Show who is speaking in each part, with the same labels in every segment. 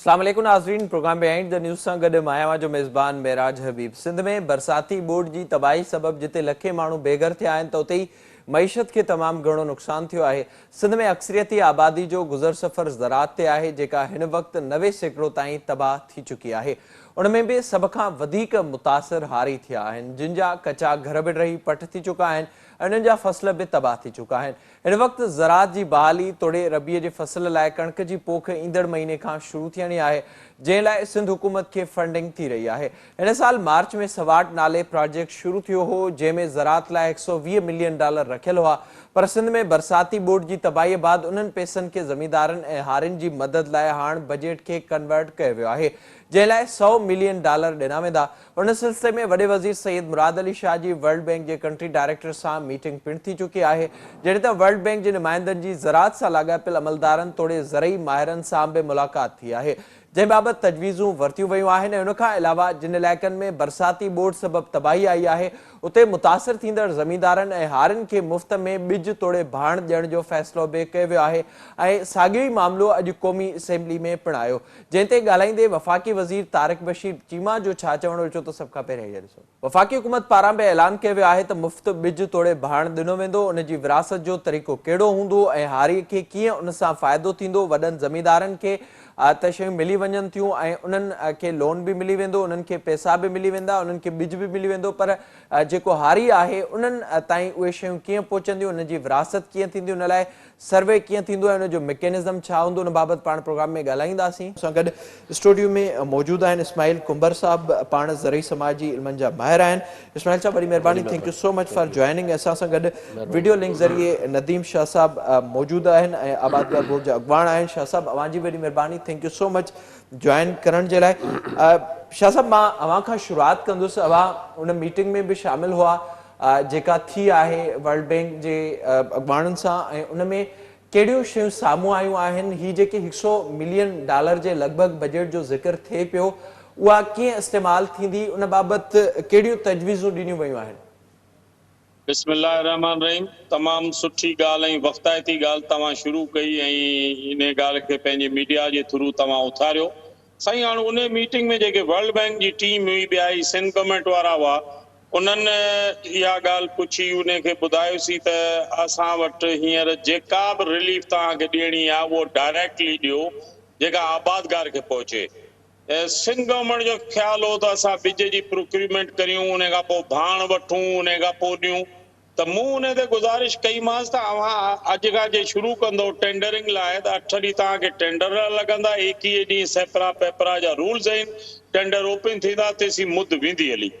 Speaker 1: अस्सलाम वालेकुम नाज़रीन, प्रोग्राम बिहाइंड द न्यूज़ सां गॾु मां जो मेज़बान मेराज हबीब। सिंध में बरसाती बोर्ड जी तबाही सबब जिते लखे माण्हू बेघर थिया आहिनि त उते ई मईशत खे तमामु घणो नुक़सानु थियो आहे। सिंध में अक्सरियती आबादी जो गुज़र सफ़र ज़राअत ते आहे, जेका हिन वक़्तु 90% ताईं तबाह थी चुकी आहे। उन में बि सभ खां वधीक मुतासिर हारी थिया आहिनि, जिन जा कचा घर बि रही पट थी चुका आहिनि ऐं उन्हनि जा फसल बि तबाह थी चुका आहिनि। हिन वक़्तु ज़राअत जी बहाली तोड़े रबीअ जे फसल लाइ कणिक जी पोख ईंदड़ महीने खां शुरू थियणी आहे, जंहिं लाइ सिंध हुकूमत खे फंडिंग थी रही आहे। हिन साल मार्च में सवाट नाले प्रोजेक्ट शुरू थियो हो, जंहिं में ज़राअत लाइ $120 मिलियन रखियल हुआ, पर सिंध में बरसाती बोर्ड जी तबाही बाद उन्हनि पैसनि खे ज़मींदारनि ऐं हारियुनि जी मदद लाइ हाणे बजट खे कन्वर्ट कयो वियो आहे, जंहिं लाइ $100 मिलियन ॾिना वेंदा। उन सिलसिले में वॾे वज़ीर सैयद मुराद अली शाह जी वर्ल्ड बैंक जे कंट्री डायरेक्टर सां मीटिंग पिणु थी चुकी आहे, जॾहिं त वर्ल्ड बैंक जे नुमाइंदनि जी ज़राअत सां लाॻापियल अमलदारनि तोड़े ज़रई माहिरनि सां बि मुलाक़ात थी आहे, जंहिं बाबति तजवीज़ूं वरितियूं वयूं आहिनि। उन खां अलावा जिन इलाइक़नि में बरसाती बोर्ड सबबि तबाही आई आहे, उते मुतासिर थींदड़ ज़मींदारनि ऐं हारियुनि खे मुफ़्त में ॿिज तोड़े भाण ॾियण जो फ़ैसिलो बि कयो वियो आहे ऐं साॻियो ई मामिलो अॼु क़ौमी असेंबली में पिणु आयो, जंहिं ते ॻाल्हाईंदे वफ़ाक़ी वज़ीर तारिक बशीर चीमा जो छा चवणो अचो त सभ खां पहिरियों इहो ॾिसो। वफ़ाक़ी हुकूमत पारां बि ऐलान कयो वियो आहे त मुफ़्त ॿिज तोड़े भाण ॾिनो वेंदो, उन जी विरासत जो तरीक़ो कहिड़ो हूंदो ऐं हारीअ खे कीअं उन सां फ़ाइदो थींदो। वॾनि ज़मींदारनि खे त शयूं मिली वञनि थियूं ऐं उन्हनि खे लोन बि मिली वेंदो, उन्हनि खे पैसा बि मिली वेंदा, उन्हनि खे ॿिज बि मिली वेंदो, पर जेको हारी आहे उन्हनि ताईं उहे शयूं कीअं पहुचंदियूं, उन जी विरासत कीअं थींदी, उन लाइ सर्वे कीअं थींदो ऐं उनजो मैकेनिज़म छा हूंदो, उन बाबति पाण प्रोग्राम में ॻाल्हाईंदासीं। असां गॾु स्टूडियो में मौजूदु आहिनि इस्माइल कुंबर साहब, पाण ज़रई समाजी इल्मनि जा माहिर आहिनि। इस्माइल साहब वॾी महिरबानी, thank you so much for joining. असां सां गॾु वीडियो लिंक ज़रिए नदीम शाह साहब मौजूदु आहिनि ऐं आबादगार बोर्ड जा अॻवान आहिनि। शाह साहब, अवां जी वॾी महिरबानी, thank you so much join करण जे लाइ। शाह साहब, मां अवां खां शुरूआत कंदुसि। अवां उन मीटिंग में बि शामिल हुआ जेका थी आहे वर्ल्ड बैंक जे अॻवाननि सां, ऐं उन में कहिड़ियूं शयूं साम्हूं आयूं आहिनि? ही जेके $100 मिलियन जे लॻभॻि बजट जो ज़िक्र थिए पियो, उहा कीअं इस्तेमालु थींदी, उन बाबति कहिड़ियूं तजवीज़ूं ॾिनियूं वयूं आहिनि?
Speaker 2: बिस्मिल्लाहिर्रहमानिर्रहीम। तमामु सुठी ॻाल्हि ऐं वक़्तायती ॻाल्हि तव्हां शुरू कई ऐं इन ॻाल्हि खे पंहिंजे मीडिया जे थ्रू तव्हां उथारियो। साईं, हाणे उन मीटिंग में जेके वर्ल्ड बैंक जी टीम हुई, ॿिया ई सिंध गवर्नमेंट वारा हुआ, उन्हनि इहा ॻाल्हि पुछी, उन खे ॿुधायोसीं त असां वटि हींअर जेका बि रिलीफ तव्हांखे ॾियणी आहे उहो डायरेक्टली ॾियो, जेका आबादगार खे पहुचे। सिंध गवर्नमेंट जो ख़्यालु हो त असां ॿिज जी प्रोक्यूरमेंट करियूं, उन खां पोइ भाण वठूं, उन खां पोइ ॾियूं। त मूं उन ते गुज़ारिश कईमांसि त अव्हां अॼु खां जे शुरू कंदो टेंडरिंग लाइ त 8 ॾींहं तव्हांखे टेंडर लॻंदा, 21 ॾींहं सेपरा पेपरा जा रूल्स आहिनि, टेंडर ओपन थींदा, तेसीं मुद वेंदी हली।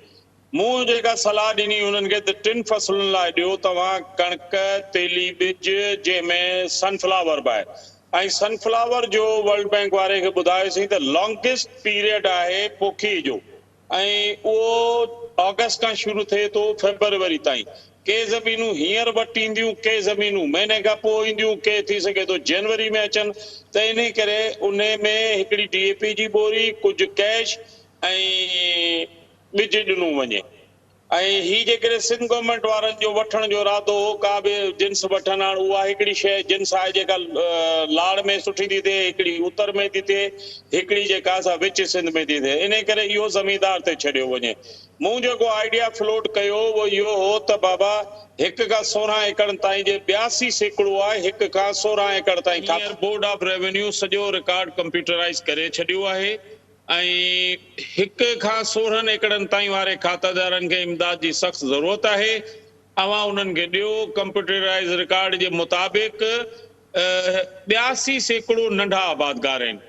Speaker 2: मूं जेका सलाह ॾिनी उन्हनि खे त 3 फसलुनि लाइ ॾियो तव्हां, कणिक, तेली ॿिज, जंहिंमें सनफ्लावर बि आहे। ऐं सनफ्लावर जो वर्ल्ड बैंक वारे खे ॿुधायोसीं त लॉन्गेस्ट पीरियड आहे पोखी जो, ऐं उहो अगस्त खां शुरू थिए थो फेब्रुअरी ताईं। के ज़मीनूं हींअर वटि ईंदियूं, के ज़मीनूं महीने खां पोइ ईंदियूं, के थी सघे थो जनवरी में अचनि। त इन करे उन में हिकिड़ी DAP जी बोरी, कुझु कैश ऐं ॿिज ॾिनो वञे। ऐं ही जेकॾहिं सिंध गवर्नमेंट वारनि जो वठण जो इरादो हो, का बि जिन्स वठनि, हाणे उहा हिकिड़ी शइ जिन्स आहे जेका लाड़ में सुठी थी थिए, हिकिड़ी उत्तर में थी थिए, हिकिड़ी जेका असां विच सिंध में थी थिए, इन करे इहो ज़मींदार ते छॾियो वञे। मूं जेको आइडिया फ्लोट कयो उहो इहो हो त बाबा 1 खां 16 एकड़ ताईं जे 82% आहे, 1 खां 16 एकड़ ताईं। बोर्ड ऑफ रेवेन्यू सॼो रिकॉर्ड कंप्यूटराइज करे छॾियो आहे ऐं 1 खां 16 एकड़नि ताईं वारे खातादारनि खे इमदाद जी सख़्त ज़रूरत आहे। अवां उन्हनि खे ॾियो। कंप्यूटराइज रिकॉर्ड जे मुताबिक़ 82% नंढा आबादगार आहिनि,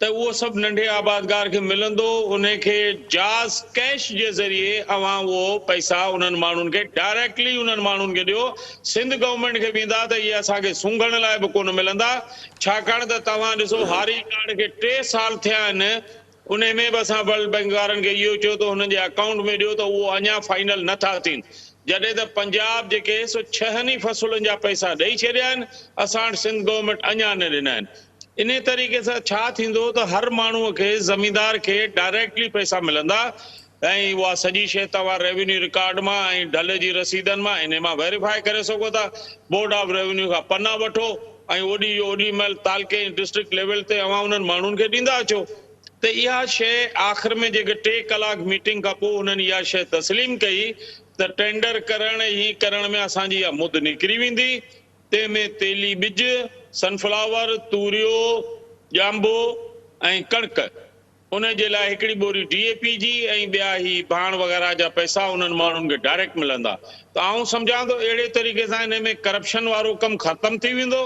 Speaker 2: त उहो सभु नंढे आबादगार खे मिलंदो। उनखे जाज़ कैश जे ज़रिए अवां उहो पैसा उन्हनि माण्हुनि खे डायरेक्टली उन्हनि माण्हुनि खे ॾियो। सिंध गवर्नमेंट खे वेंदा त इहे असांखे सूंघण लाइ बि कोन मिलंदा, छाकाणि त तव्हां ॾिसो हारी कार्ड खे 3 साल थिया आहिनि, उन में बि असां वर्ल्ड बैंक वारनि खे इहो चयो त हुननि जे अकाउंट में ॾियो, त उहो अञा फाइनल नथा थियनि। जॾहिं त पंजाब जेके 6 ई फसलुनि जा पैसा ॾेई छॾिया आहिनि, असां वटि सिंध गवर्नमेंट अञा न ॾिना आहिनि। इन तरीक़े सां छा थींदो त हर माण्हूअ खे, ज़मींदार खे डायरेक्टली पैसा मिलंदा ऐं उहा सॼी शइ तव्हां रेवेन्यू रिकॉर्ड मां ऐं ढल जी रसीदनि मां इन मां वेरीफाई करे सघो था। बोर्ड ऑफ रेवेन्यू खां पना वठो ऐं ओॾी महिल तालके डिस्ट्रिक्ट लेवल ते अवां उन्हनि माण्हुनि खे ॾींदा अचो। त इहा शइ आख़िर में जेके 3 कलाक मीटिंग खां पोइ उन्हनि इहा शइ तस्लीम कई त टेंडर करण ही करण में असांजी इहा मुद निकिरी वेंदी। तंहिंमें तेली ॿिज, सनफ्लावर, तूरियो, ॼांबो ऐं कणिक, उन जे लाइ हिकिड़ी बोरी DAP जी ऐं ॿिया ही भाण वग़ैरह जा पैसा उन्हनि माण्हुनि खे डायरेक्ट मिलंदा। त आउं सम्झां थो अहिड़े तरीक़े सां हिन में करप्शन वारो कमु ख़तमु थी वेंदो।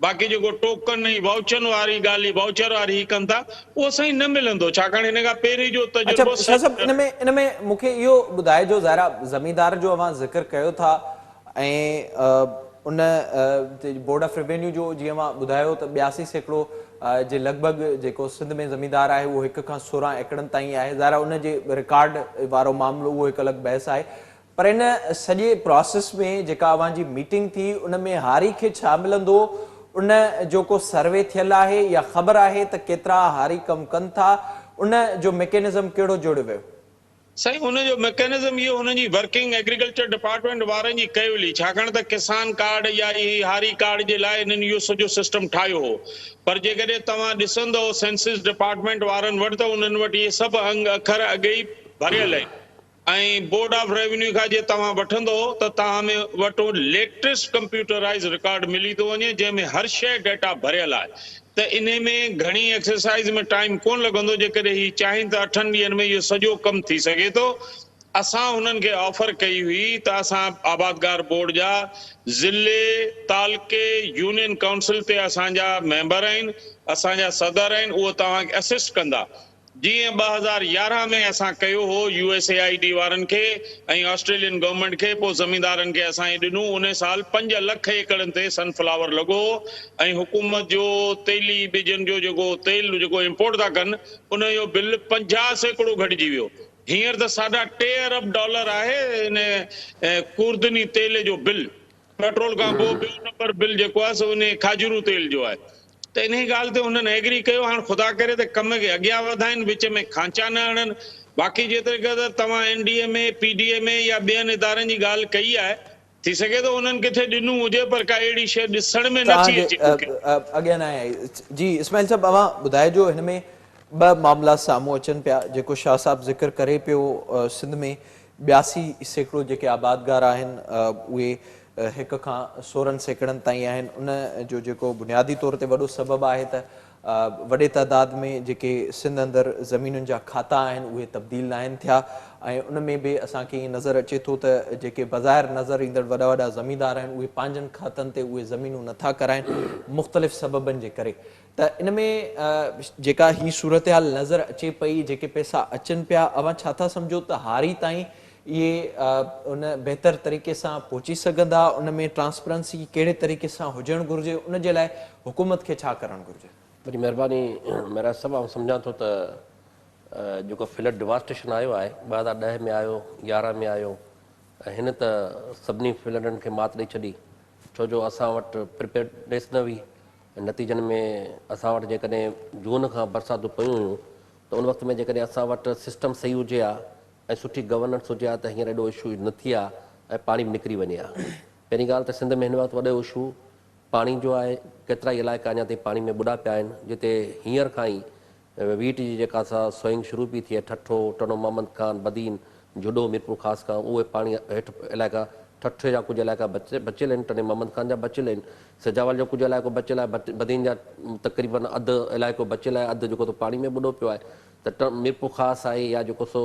Speaker 2: बाक़ी जेको टोकन ऐं वाउचर वारी ॻाल्हि, वाउचर वारी ही कनि था, उहो साईं न मिलंदो, छाकाणि हिन खां पहिरीं जो
Speaker 1: अच्छा
Speaker 2: तजुर्बो
Speaker 1: शाह साहब, इनमें मूंखे इहो ॿुधाइजो, ज़ाहिरा ज़मींदार जो अवां ज़िक्र कयो था ऐं उन बोर्ड ऑफ रेवेन्यू जो जीअं मां ॿुधायो त 82% जे लॻभॻि जेको सिंध में ज़मींदार आहे उहो 1 खां 16 एकड़नि ताईं आहे। ज़ाहिरा उन जे रिकॉर्ड वारो मामिलो उहो हिकु अलॻि बहस आहे। पर इन सॼे प्रोसेस में जेका अवां जी मीटिंग थी उन में हारी खे छा मिलंदो, उन जो को सर्वे थियल आहे या ख़बर आहे त केतिरा हारी कमु कनि था, उन जो मैकेनिज़म कहिड़ो जोड़ियो वियो?
Speaker 2: साईं हुन जो मैकेनिज़म इहो हुनजी वर्किंग एग्रीकल्चर डिपार्टमेंट वारनि जी कई हुई, छाकाणि त किसान कार्ड या ही हारी कार्ड जे लाइ इन्हनि इहो सॼो सिस्टम ठाहियो हो। पर जेकॾहिं तव्हां ॾिसंदो सेंसिस डिपार्टमेंट वारनि वटि त उन्हनि वटि इहे सभु अंग अखर अॻे ई भरियल आहिनि। ऐं बोर्ड ऑफ रेवेन्यू खां जे तव्हां वठंदो त तव्हां में वटो लेटेस्ट कंप्यूटराइज रिकॉर्ड मिली थो वञे, जंहिंमें हर शइ डेटा भरियल आहे। त इन में घणी एक्सरसाइज में टाइम कोन लॻंदो, जेकॾहिं ही चाहिनि त 8 ॾींहंनि में इहो सॼो कमु थी सघे थो। असां हुननि खे ऑफर कई हुई त असां आबादगार बोर्ड जा ज़िले, तालके, यूनियन काउंसिल ते असांजा मेंबर आहिनि, असांजा सदर आहिनि, उहो तव्हांखे असिस्ट कंदा। जीअं 2011 में असां कयो हो USAID वारनि खे ऐं ऑस्ट्रेलियन गवर्नमेंट खे, पोइ ज़मींदारनि खे असां ॾिनो। उन साल 5 लख एकड़नि ते सनफ्लावर लॻो ऐं हुकूमत जो तेली ॿिजनि जो जेको तेल जेको इंपोर्ट था कनि उन जो बिल 50% घटिजी वियो। हींअर त $2.5 अरब आहे इन कुर्दनी तेल जो बिल। पेट्रोल खां पोइ ॿियो नंबर बिल जेको आहे सो उन खाजूरू तेल जो आहे। त इन ॻाल्हि ते हुननि एग्री कयो। हाणे ख़ुदा करे त कम खे अॻियां वधाइनि, विच में खांचा न आणनि। बाक़ी जेतिरे क़दुरु तव्हां NDA में, PDA में या ॿियनि इदारनि जी ॻाल्हि कई आहे, थी सघे थो उन्हनि किथे ॾिनो हुजे, पर का अहिड़ी शइ ॾिसण में नथी अचे मूंखे।
Speaker 1: अॻियां न आहे जी। इस्माइल साहब, अवां ॿुधाइजो, हिन में 2 मामला साम्हूं अचनि पिया। जेको शाह साहब ज़िक्र करे पियो, सिंध में 82% जेके आबादगार आहिनि उहे 1 खां 16 एकड़नि ताईं आहिनि। उन जो जेको बुनियादी तौर ते वॾो सबबु आहे त वॾे तइदाद में जेके सिंध अंदरि ज़मीनुनि जा खाता आहिनि उहे तब्दील न आहिनि थिया। ऐं उन में बि असांखे ईअं नज़र अचे थो त जेके बज़ाहिर नज़र ईंदड़ वॾा वॾा ज़मींदार आहिनि उहे पंहिंजनि खातनि ते उहे ज़मीनूं नथा कराइनि मुख़्तलिफ़ सबबनि जे करे। त इन में जेका ही सूरत हाल नज़र अचे पई, जेके पैसा अचनि पिया, अवां छा था सम्झो त हारी ताईं इहे उन बहितर तरीक़े सां पहुची सघंदा? उन में ट्रांसपेरेंसी कहिड़े तरीक़े सां हुजणु घुरिजे? उन जे लाइ हुकूमत खे छा करणु घुरिजे?
Speaker 3: वॾी महिरबानी महाराज साहब। आउं सम्झां थो त जेको फ्लड डिवास्टेशन आयो आहे 2010 में आयो, 11 में आयो, ऐं हिन त सभिनी फ्लडनि खे मात ॾेई छॾी, छो जो असां वटि प्रिपेयर्डनेस न हुई। नतीजनि में असां वटि जेकॾहिं जून खां बरसातूं पयूं हुयूं त उन वक़्त में जेकॾहिं असां वटि सिस्टम सही हुजे हा ऐं सुठी गवर्नेंस हुजे हा त हींअर एॾो इशू न थी आहे ऐं पाणी बि निकिरी वञे हा। पहिरीं ॻाल्हि त सिंध में हिन वक़्तु वॾो इशू पाणी जो आहे। केतिरा ई इलाइक़ा अञा ताईं पाणी में ॿुॾा पिया आहिनि, जिते हींअर खां ई वीट जी जेका असां सोइंग शुरू पई थिए, ठठो, टनो, मोहम्मद खान, बदीन, जुडो, मीरपुर ख़ासि खां, उहे पाणी हेठि इलाइक़ा, ठठे जा कुझु इलाइक़ा बचियल आहिनि, टने मोहम्मद खान जा बचियल आहिनि, सजावल जो कुझु इलाइक़ो बचियल आहे, बदीन जा तक़रीबन अधु इलाइक़ो बचियल आहे, अधु जेको त पाणी में ॿुॾो पियो आहे। त मीरपुर ख़ासि आहे या जेको सो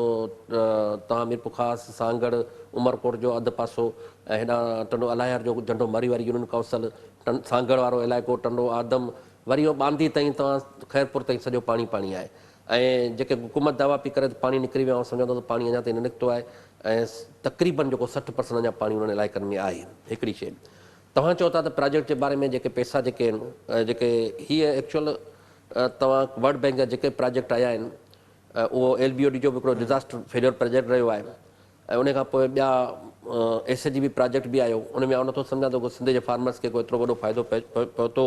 Speaker 3: तव्हां मीरपुर ख़ासि, सांगड़, उमरकोट जो अधु पासो ऐं हेॾां टंडो अलायर जो झंडो मरी वारी यूनियन काउंसिल, सांगड़ वारो इलाइक़ो, टंडो आदम, वरी इहो बांदी ताईं तव्हां ख़ैरपुर ताईं सॼो पाणी पाणी आहे। ऐं जेके हुकूमत दावा पई करे त पाणी निकिरी वियो, सम्झो त पाणी अञा ताईं न निकितो आहे ऐं तक़रीबन जेको 60% अञा पाणी उन्हनि इलाइक़नि में आहे। हिकिड़ी शइ तव्हां चओ था त प्रोजेक्ट जे बारे में जेके पैसा जेके आहिनि, जेके हीअ एक्चुअल तव्हां वर्ल्ड बैंक जा जेके प्रोजेक्ट आया आहिनि उहो LBOD जो बि हिकिड़ो डिज़ास्टर फेलियर प्रोजेक्ट रहियो आहे ऐं उन खां पोइ ॿिया SAGB प्रोजेक्ट बि आयो। उन में आउं नथो सम्झां थो सिंध जे फार्मर्स खे कोई एतिरो वॾो फ़ाइदो पहुतो।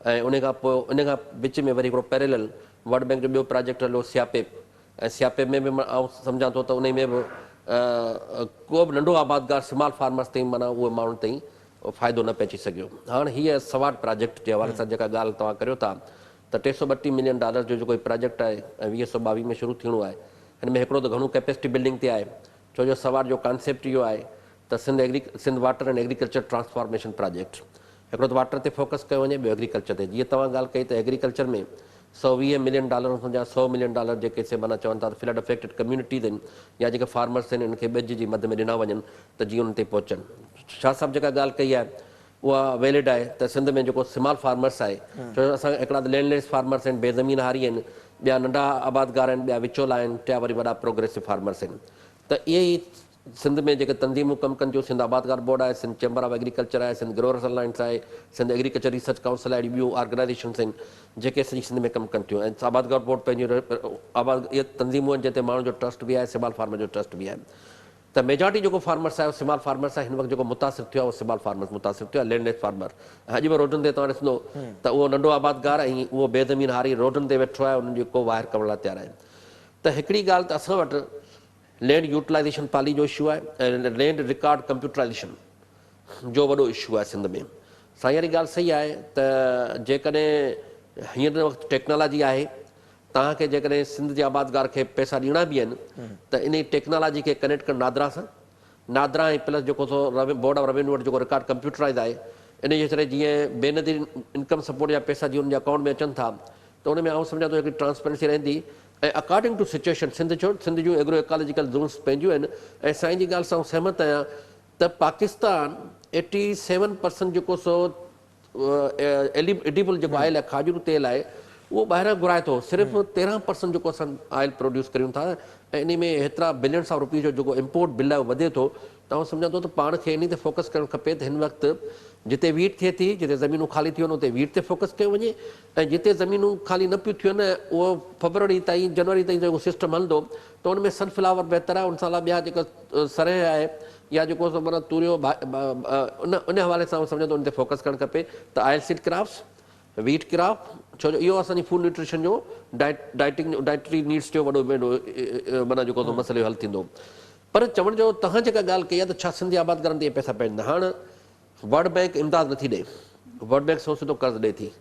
Speaker 3: ऐं उन खां पोइ उन खां विच में वरी हिकिड़ो पैरेलल वर्ल्ड बैंक जो ॿियो प्रोजेक्ट हलियो सियापेप, ऐं सियापेप में बि आउं सम्झां थो त उन में बि को बि नंढो आबादगार स्मॉल फार्मर्स ताईं माना उहे माण्हुनि ताईं फ़ाइदो न पइजी सघियो। हाणे हीअ सवाट प्रोजेक्ट जे हवाले सां जेका ॻाल्हि तव्हां करियो था त $332 मिलियन जो जेको प्रोजेक्ट आहे ऐं 2022 में शुरू थियणो आहे, हिन में हिकिड़ो त घणो कैपेसिटी बिल्डिंग ते आहे, छो जो सवाट जो कॉन्सेप्ट इहो आहे त Sindh water and agriculture transformation project, हिकिड़ो त वाटर ते फोकस कयो वञे, ॿियो एग्रीकल्चर ते। जीअं तव्हां ॻाल्हि कई त एग्रीकल्चर में $120 मिलियन जा $100 मिलियन जेके से माना चवनि था फ्लड अफेक्टेड कम्युनिटीज़ आहिनि या जेके फार्मर्स आहिनि, इनखे ॿिज जी मद में ॾिना वञनि त जीअं उन ते पहुचनि। शाह साहब जेका ॻाल्हि कई आहे उहा वैलिड आहे त सिंध में जेको स्मॉल फार्मर्स आहे, छो जो असां हिकिड़ा त लैंडलेस फार्मर्स आहिनि, बेज़मीन हारी आहिनि, ॿिया नंढा आबादगार आहिनि, ॿिया विचोला आहिनि, टिया वरी वॾा प्रोग्रेसिव फार्मर्स आहिनि। त इहे ई सिंध में जेके तंज़ीमूं कमु कनि थियूं, सिंध आबादगार बोर्ड आहे, सिंध चैम्बर ऑफ एग्रीकल्चर आहे, सिंध ग्रोवर्स अलायंस आहे, सिंध एग्रीकल्चर रिसर्च काउंसिल आहे, ॿियूं ऑर्गेनाइज़ेशन्स आहिनि जेके सॼी सिंध में कमु कनि थियूं। ऐं आबादगार बोर्ड पंहिंजो इहे तंज़ीमूं आहिनि जिते माण्हुनि जो ट्रस्ट बि आहे, स्मॉल फार्मर जो ट्रस्ट बि आहे। त मेजॉरिटी जेको फार्मर्स आहे स्मॉल फार्मर्स आहे, हिन वक़्तु जेको मुतासिर थियो आहे उहो स्मॉल फार्मर्स मुतासिर थियो आहे, लैंडलेस फार्मर। अॼु बि रोडनि ते तव्हां ॾिसंदो त उहो नंढो आबादगार ऐं उहो बेज़मीन हारी रोडनि ते वेठो आहे, उन्हनि जो को वाहिर करण लाइ तयारु आहे। त हिकिड़ी ॻाल्हि त असां वटि लैंड यूटिलाइज़ेशन पॉलिसी जो इशू आहे ऐं लैंड रिकॉर्ड कंप्यूटराइज़ेशन जो वॾो इशू आहे सिंध में। साईं वारी ॻाल्हि सही आहे त जेकॾहिं हींअर वक़्तु टेक्नोलॉजी आहे, तव्हांखे जेकॾहिं सिंध जे आबादगार खे पैसा ॾियणा बि आहिनि त इन टेक्नोलॉजी खे कनेक्ट कनि नादरा सां, नादरा ऐं प्लस जेको सो बोर्ड ऑफ रेवेन्यू वटि जेको रिकॉर्ड कंप्यूटराइज़ आहे, इन जे करे जीअं बेनज़ीर इनकम सपोर्ट जा पैसा जीअं उनजे अकाउंट में अचनि था त उन में आउं सम्झां थो हिकिड़ी ट्रांसपेरेंसी रहंदी। ऐं अकॉर्डिंग टू सिचुएशन सिंध जूं एग्रो इकोलॉजिकल ज़ोन्स पंहिंजियूं आहिनि। ऐं साईं जी ॻाल्हि सां सहमत आहियां त पाकिस्तान 87% जेको सो एडिबल जेको आयल आहे, खाजूर तेल आहे, उहो ॿाहिरां घुराए थो, सिर्फ़ु 13% जेको असां ऑयल प्रोड्यूस करियूं था ऐं इन में हेतिरा बिलियन्स ऑफ रुपीज़ जो जेको इम्पोर्ट बिल आहे वधे थो। त आउं सम्झां थो त पाण खे इन ते फोकस करणु खपे त हिन वक़्तु जिते वीट थिए थी, जिते ज़मीनूं ख़ाली थियूं आहिनि उते वीट ते फोकस कयो वञे, ऐं जिते ज़मीनूं ख़ाली न पियूं थियूं आहिनि उहो फरवरी ताईं जनवरी ताईं जेको सिस्टम हलंदो त उन में सनफ्लावर बहितर आहे, उन सां ॿिया जेका सरह आहे या जेको माना तूरियो उन हवाले सां सम्झां थो उन ते फोकस करणु खपे। त oil seed crafts, wheat craft, छो जो इहो असांजी फूड न्यूट्रिशन जो डाइटरी नीड्स जो वॾो माना जेको मसइलो हल थींदो। पर चवण जो तव्हां जेका ॻाल्हि कई आहे त छा सिंधी आबादगारनि ते पैसा पवंदा? हाणे वर्ल्ड बैंक इमदाद नथी ॾे, वर्ल्ड बैंक सिधो कर्ज़ु ॾिए थी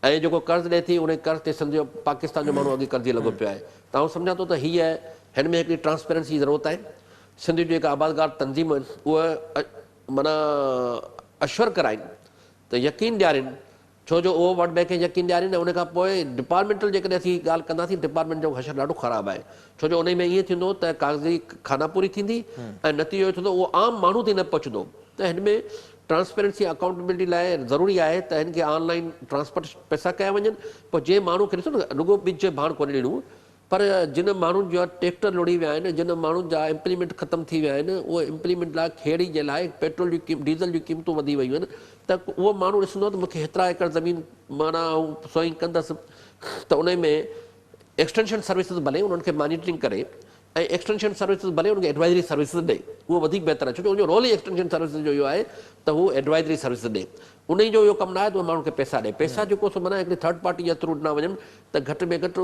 Speaker 3: ऐं जेको कर्ज़ु ॾिए थी उन कर्ज़ ते सिंध जो पाकिस्तान जो माण्हू अॻे कर्ज़ी लॻो पियो आहे। त आउं सम्झां थो त हीअ हिन में हिकिड़ी ट्रांसपेरेंसी जी ज़रूरत आहे। सिंध जूं जेका आबादगार तंज़ीमूं आहिनि उहे माना अश्वर कराइनि त यकीन ॾियारीनि, छो जो उहो वर्ल्ड बैंक खे यकीन ॾियारीनि ऐं उन खां पोइ डिपार्टमेंटल जेकॾहिं असीं ॻाल्हि कंदासीं, डिपार्टमेंट जो हशर ॾाढो ख़राबु आहे, छो जो उन में ईअं थींदो त कागज़ी खानापूरी थींदी ऐं नतीजो इहो थींदो उहो आम माण्हू ताईं न पहुचंदो। त हिन में ट्रांसपेरेंसी अकाउंटेबिलिटी लाइ ज़रूरी आहे त हिन खे ऑनलाइन ट्रांसफर पैसा कया वञनि। पोइ जंहिं माण्हू खे ॾिसो न, रुॻो ॿिज भाण कोन्हे ॾियणो, पर जिन माण्हुनि जा ट्रैक्टर लुड़ी विया आहिनि, जिन माण्हुनि जा इम्प्लीमेंट ख़तमु थी विया आहिनि, उहे इम्प्लीमेंट लाइ खेड़ी जे लाइ पेट्रोल जी डीज़ल जूं क़ीमतूं वधी वियूं आहिनि। त उहो माण्हू ॾिसंदो त मूंखे हेतिरा एकड़ ज़मीन माना ऐं सोइंग कंदसि त उन में एक्सटेंशन सर्विसिस भले उन्हनि खे मॉनिटरिंग करे ऐं एक्सटेंशन सर्विसिस भले उनखे एडवाइज़री सर्विसिस ॾे, उहो वधीक बहितर आहे, छो जो उनजो रोल ई एक्सटेंशन सर्विसिस जो इहो आहे त हू एडवाइज़री सर्विसिस ॾे। उन जो इहो कमु न आहे त उहो माण्हुनि खे पैसा ॾे, पैसा जेको सो माना हिकिड़ी थर्ड पार्टी जे थ्रू ॾिना वञनि त घटि में घटि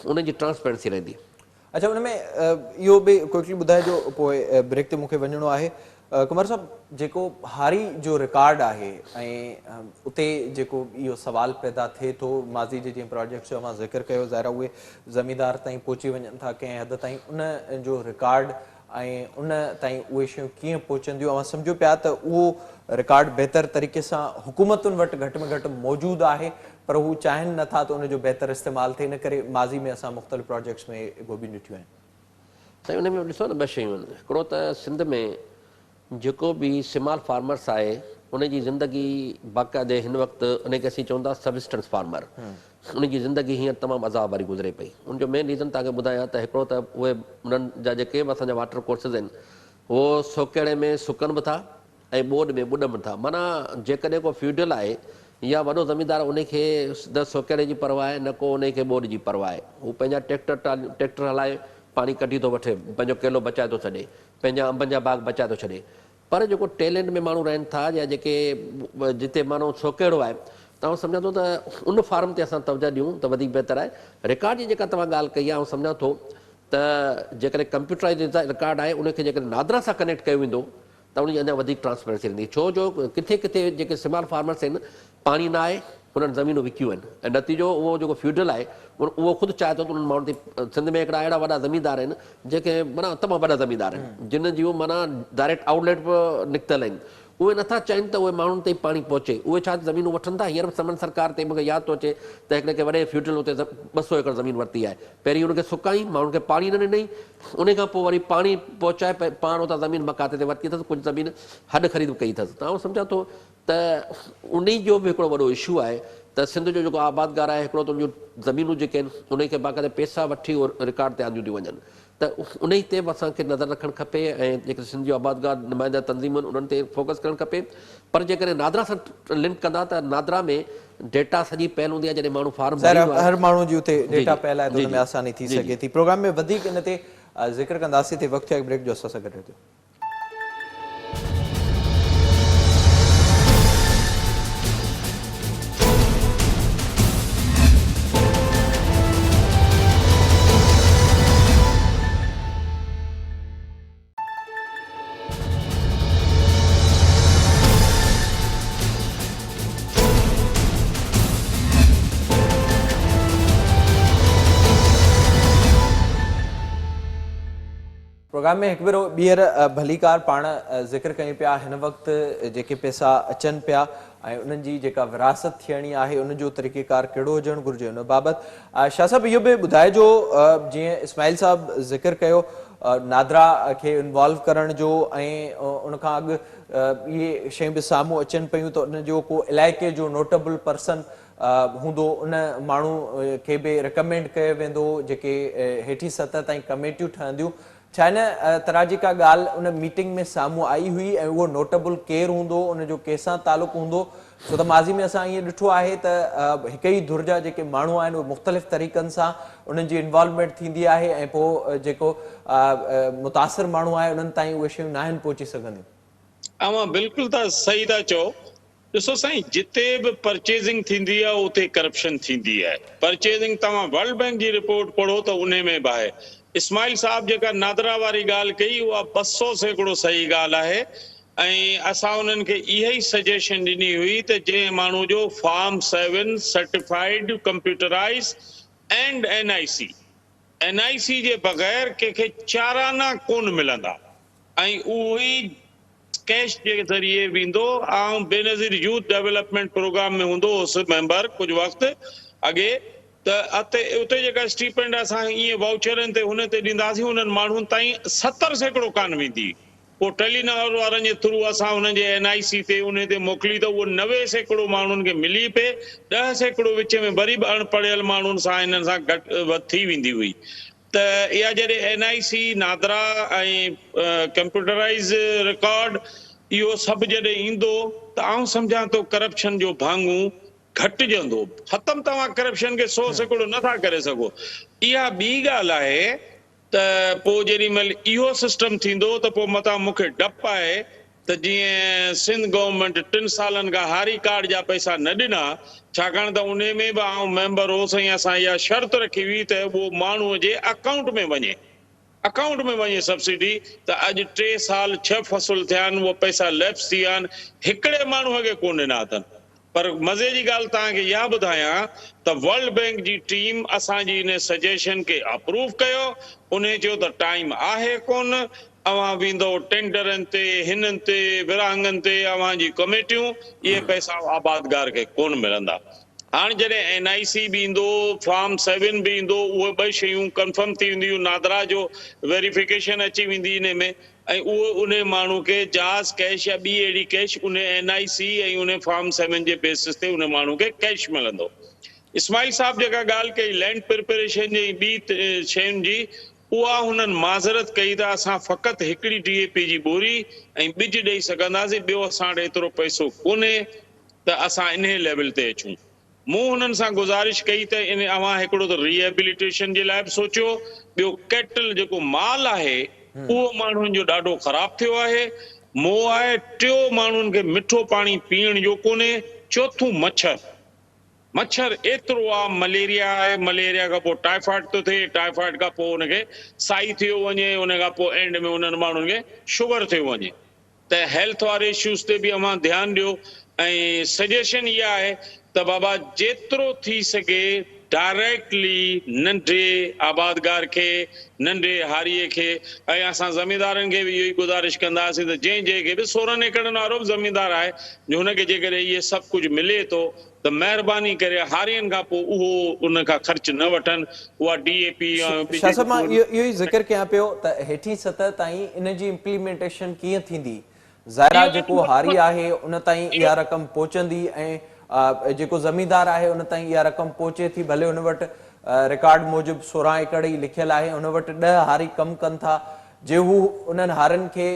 Speaker 3: उनजी ट्रांसपेरेंसी रहंदी।
Speaker 1: अच्छा, उन में इहो बि क्विकली ॿुधाइजो, पोइ ब्रेक ते मूंखे वञिणो आहे। कुमार साहब, जेको हारी जो रिकॉर्ड आहे ऐं उते जेको इहो सवाल पैदा थिए थो, माज़ी जे जीअं प्रोजेक्ट्स जो मां ज़िक्र कयो, ज़ाहिर उहे ज़मींदार ताईं पहुची वञनि था कंहिं हद ताईं, उन जो रिकॉर्ड ऐं उन ताईं उहे शयूं कीअं पहुचंदियूं, अवां सम्झो पिया त उहो रिकॉर्ड बहितर तरीक़े सां हुकूमतुनि वटि घटि में घटि मौजूदु आहे, पर हू चाहिनि नथा त उनजो बहितर इस्तेमालु थिए, इन करे माज़ी में असां मुख़्तलिफ़ प्रोजेक्ट्स में गोभी ॾिठियूं आहिनि।
Speaker 3: साईं उन में ॾिसो न ॿ शयूं आहिनि। हिकिड़ो त सिंध में जेको बि स्मॉल फार्मर्स आहे उनजी ज़िंदगी बाक़ाइदे हिन वक़्तु उनखे असीं चवंदा सबसिस्टेंस फार्मर, उनजी ज़िंदगी हींअर तमामु अज़ाब वारी गुज़रे पई। उनजो मेन रीज़न तव्हांखे ॿुधायां त हिकिड़ो त उहे उन्हनि जा जेके बि असांजा वाटर कोर्सिस आहिनि उहो सोकेड़े में सुकनि बि था ऐं ॿोॾि में ॿुॾनि बि था। माना जेकॾहिं को फ्यूडल आहे या वॾो ज़मीनदार उनखे न सोकेड़े जी परवाह आहे, न को उनखे ॿोॾि जी परवाह आहे, हू पंहिंजा ट्रैक्टर हलाए पाणी कढी थो वठे, पंहिंजो केलो बचाए थो छॾे, पंहिंजा अंबनि जा बाग बचाए थो छॾे। पर जेको टेलेंट में माण्हू रहनि था या जेके जिते माण्हू सोकेड़ो आहे, तव्हां सम्झा थो त उन फार्म ते असां तवजो ॾियूं त वधीक बहितर आहे। रिकॉर्ड जी जेका तव्हां ॻाल्हि कई आहे, ऐं सम्झां थो त जेकॾहिं कंप्यूटराइज़ रिकॉर्ड आहे उनखे जेकॾहिं नादरा सां कनेक्ट कयो वेंदो त उनजी अञा वधीक ट्रांसपेरेंसी रहंदी। छो जो किथे किथे जेके स्मॉल फार्मर्स आहिनि पाणी न आहे उन्हनि ज़मीनूं विकियूं आहिनि ऐं नतीजो उहो जेको फ्यूडल आहे उहो ख़ुदि चाहे थो त उन्हनि माण्हुनि ते सिंध में हिकिड़ा अहिड़ा वॾा ज़मीनदार आहिनि जेके माना तमामु वॾा ज़मीनदार आहिनि जिन जूं माना डायरेक्ट आउटलेट बि निकितल आहिनि। उहे नथा चाहिनि त उहे माण्हुनि ताईं पाणी पहुचे। उहे छा ज़मीनूं वठनि था। हींअर समन सरकार ते मूंखे यादि थो अचे त हिकिड़े खे वॾे फ्यूडल हुते 200 एकड़ ज़मीन वरिती आहे। पहिरीं हुनखे सुकाई माण्हुनि खे पाणी न ॾिनई, उन खां पोइ वरी पाणी पहुचाए पाण उतां ज़मीन मकाते ते वरिती अथसि, कुझु ज़मीन हॾ ख़रीद कई अथसि। त आउं सम्झां थो त उन जो बि हिकिड़ो वॾो इशू आहे त सिंध जो जेको आबादगार आहे हिकिड़ो त उन जूं ज़मीनूं जेके आहिनि उनखे बाक़ाइदा पैसा वठी रिकॉर्ड ते आंदियूं थियूं वञनि। त उन ते बि असांखे नज़र रखणु खपे ऐं जेके सिंध जो आबादगार नुमाइंदा तंज़ीमूं आहिनि उन्हनि ते फोकस करणु खपे। पर जेकॾहिं नादरा सां लिंक कंदा त नादरा में डेटा सॼी पयल हूंदी आहे। जॾहिं माण्हू फार्म
Speaker 1: हर माण्हू जी उते डेटा
Speaker 3: जी,
Speaker 1: पयल आहे त
Speaker 3: जी,
Speaker 1: उनमें आसानी थी सघे थी। प्रोग्राम में वधीक इन ते ज़िक्र कंदासीं ते वक़्तु ब्रेक जो असां सां गॾु रहजो। प्रोग्राम में हिकु भेरो ॿीहर भलीकार पाण ज़िक्र कयूं पिया। हिन वक़्तु जेके पैसा अचनि पिया ऐं उन्हनि जी जेका विरासत थियणी आहे उन जो तरीक़ेकार कहिड़ो हुजणु घुरिजे उन बाबति शाह साहिबु इहो बि ॿुधाइजो जीअं इस्माइल साहिबु ज़िक्र कयो नादरा खे इन्वॉल्व करण जो ऐं उनखां अॻु इहे शयूं बि साम्हूं अचनि पियूं त उन जो को इलाइक़े जो नोटेबल पर्सन हूंदो उन माण्हू खे बि रिकमेंड कयो वेंदो जेके हेठी सतह ताईं कमेटियूं ठहंदियूं। छा इन तरह जी का ॻाल्हि उन मीटिंग में साम्हूं आई हुई ऐं उहो नोटेबल केरु हूंदो उनजो कंहिंसां तालुक़ु हूंदो? छो त माज़ी में असां ईअं ॾिठो आहे त हिक ई धुर जा जेके माण्हू आहिनि उहे मुख़्तलिफ़ तरीक़नि सां उन्हनि जी इन्वॉल्वमेंट थींदी आहे ऐं पोइ जेको मुतासिर माण्हू आहे उन्हनि ताईं उहे शयूं न आहिनि पहुची सघंदियूं।
Speaker 2: अवां बिल्कुलु था सही था चओ। ॾिसो साईं, जिते बि परचेज़िंग थींदी आहे उते करप्शन थींदी आहे। परचेज़िंग तव्हां वर्ल्ड बैंक जी रिपोर्ट पढ़ो त उन में बि आहे। इस्माइल साहब जेका नादरा वारी ॻाल्हि कई उहा 200% सही ॻाल्हि आहे ऐं असां उन्हनि खे इहा ई सजेशन ॾिनी हुई त जंहिं माण्हू जो form 7 certified computerized and NIC जे बग़ैर कंहिंखे चाराना कोन मिलंदा ऐं उहे कैश जे ज़रिए वेंदो। ऐं बेनज़ीर यूथ डेवलपमेंट प्रोग्राम में हूंदो हुउसि मेंबर कुझु वक़्तु अॻे त उते जेका स्टीपेंड असां ईअं वाउचरनि ते हुन ते ॾींदासीं उन्हनि माण्हुनि ताईं 70% कान वेंदी। पोइ टेलीनॉर वारनि जे थ्रू असां हुननि जे NIC ते उन ते मोकिली त उहो 90% माण्हुनि खे मिली पए। 10% विच में वरी बि अणपढ़ियल माण्हुनि सां हिननि सां घटि थी वेंदी हुई। त इहा जॾहिं NIC नादरा ऐं कंप्यूटराइज़ रिकॉर्ड इहो सभु जॾहिं ईंदो त आउं सम्झां थो करप्शन जो भाङो घटिजंदो। ख़तमु तव्हां करप्शन खे 100% नथा करे सघो। इहा ॿी ॻाल्हि आहे त पोइ जेॾी महिल इहो सिस्टम थींदो त पोइ मथां मूंखे डपु आहे त जीअं सिंध गवर्नमेंट 3 सालनि खां हारी कार्ड जा पैसा न ॾिना, छाकाणि त उन में बि आउं मेंबर होसि ऐं असां इहा शर्त रखी हुई त उहो माण्हूअ जे अकाउंट में वञे सब्सिडी। त अॼु 3 साल 6 फ़सुल थिया आहिनि उहे पैसा लैप्स थी विया आहिनि, हिकिड़े माण्हूअ खे कोन ॾिना अथनि। पर मज़े जी ॻाल्हि तव्हांखे इहा ॿुधायां त वर्ल्ड बैंक जी टीम असांजी इन सजेशन खे अप्रूव कयो। उन चयो त टाइम आहे कोन, अवां वेंदो टेंडरनि ते हिननि ते विरहाङनि ते अवां जी कमेटियूं, इहे पैसा आबादगार खे कोन मिलंदा। हाणे जॾहिं NIC बि ईंदो, फार्म 7 बि ईंदो, उहे 2 शयूं कंफर्म थी वेंदियूं, नादरा जो वेरिफिकेशन अची वेंदी इन में ऐं उहो उन माण्हू खे जहाज़ कैश या ॿी अहिड़ी कैश उन NIC ऐं उन फार्म 7 जे बेसिस ते उन माण्हू खे कैश मिलंदो। इस्माइल साहब जेका ॻाल्हि कई लैंड प्रिपेरेशन जी ॿी शयुनि जी, उहा हुननि माज़रत कई त असां फ़क़ति हिकिड़ी DAP जी बोरी ऐं ॿिज ॾेई सघंदासीं, ॿियो असां वटि एतिरो पैसो कोन्हे त असां इन लेवल ते अचूं। मूं हुननि सां गुज़ारिश कई त इन अवां हिकिड़ो त रिहेबिलिटेशन जे लाइ बि सोचियो, ॿियो कैटल जेको माल आहे उहो माण्हुनि जो ॾाढो ख़राब थियो आहे। मोह आहे, 3 माण्हुनि खे मिठो पाणी पीअण जो कोन्हे, चौथों मच्छर एतिरो आहे, मलेरिया आहे, मलेरिया खां पोइ टाइफाइड थो थिए, टाइफाइड खां पोइ हुनखे साई थियो वञे, उन खां पोइ एंड में उन्हनि माण्हुनि खे शुगर थियो वञे। त हेल्थ वारे इश्यूज़ ते बि अवां ध्यानु ॾियो ऐं सजेशन इहा आहे त बाबा जेतिरो थी सघे डायरेक्टली नंढे आबादगार खे नंढे हारीअ खे ऐं असां ज़मींदारनि खे बि इहो ई गुज़ारिश कंदासीं त जंहिंखे बि 16 एकड़नि वारो बि ज़मींदार आहे जो हुनखे जेकॾहिं इहे सभु कुझु मिले थो त महिरबानी करे हारियुनि खां पोइ उहो उन खां ख़र्च न वठनि उहा DAP
Speaker 1: शाह साहब मां इहो ई ज़िक्र कयां पियो त हेठी सतह ताईं इन जी इम्प्लीमेंटेशन कीअं थींदी ज़ाहिरा जेको हारी आहे उन ताईं इहा रक़म पहुचंदी ऐं जेको ज़मींदार आहे उन ताईं इहा रक़म पहुचे थी भले हुन वटि रिकॉर्ड मूजिबि 16 एकड़ ई लिखियल आहे हुन वटि 10 हारी कमु कनि था जे हू उन्हनि हारनि खे